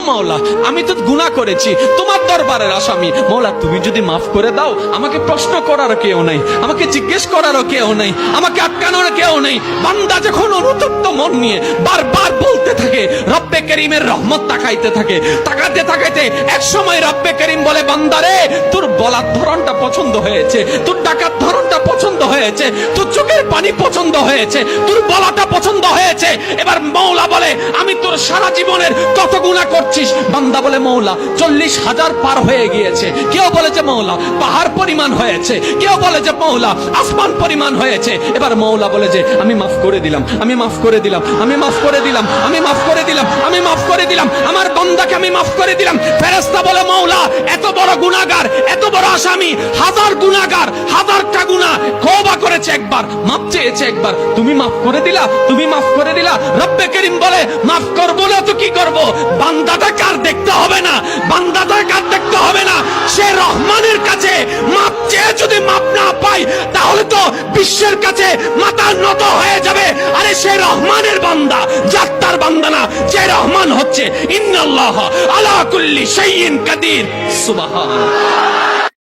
মাওলা, আমি তো গুনাহ করেছি, তোমার দরবারের আসামি। মাওলা তুমি যদি মাফ করে দাও, আমাকে প্রশ্ন করার কেউ নাই, আমাকে জিজ্ঞেস করারও কেউ নাই, আমাকে আটকানোর কেউ নেই। বান্দা যখন অনুতপ্ত মন নিয়ে বারবার বলতে থাকে, রব্বে করিমের রহমত তাকাইতে থাকে, তাকাতে তাকাইতে এক সময় রব্বে করিম বলে, বান্দারে তোর বলার ধরনটা পছন্দ হয়েছে, তোর ডাকার ধরনটা পছন্দ হয়েছে, তোর চোখের পানি পছন্দ হয়েছে, তোর বলাটা পছন্দ হয়েছে। এবার মওলা বলে, আমি তোর সারা জীবনের কত গুনাহ করছিস? বান্দা বলে, মওলা 40,000 পার হয়ে গিয়েছে। কেউ বলে যে মওলা পাহাড় পরিমাণ হয়েছে, কেউ বলে যে মওলা আসমান পরিমাণ হয়েছে। এবার মওলা বলে যে আমি মাফ করে দিলাম, আমি মাফ করে দিলাম, আমি মাফ করে দিলাম, আমি মাফ করে দিলাম, আমি মাফ করে দিলাম, আমার বান্দাকে আমি মাফ করে দিলাম। ফেরেশতা বলে, মওলা এত বড় গুনাহগার, এত বড় আসামি, হাজার গুনাহগার, হাজারটা গুনাহ তওবা করেছে একবার, মাফ চেয়েছে একবার, তুমি মাফ করে দিলা, তুমি মাফ করে দিলা। রব্বে করিম বলে, মাফ করবো না তো কি করব? বান্দাটা কার দেখতে হবে না, বান্দাটা কার দেখতে হবে না। সে রহমানের কাছে মাফ চেয়ে যদি মাফ না পাই, তাহলে তো বিশ্বের কাছে মাথা নত হয়ে যাবে। আরে সে রহমানের বান্দা, জাত্তার বান্দা না, যে রহমান হচ্ছে ইন্নাল্লাহ আলা কুল্লি শাইইন কাদির। সুবহানাল্লাহ।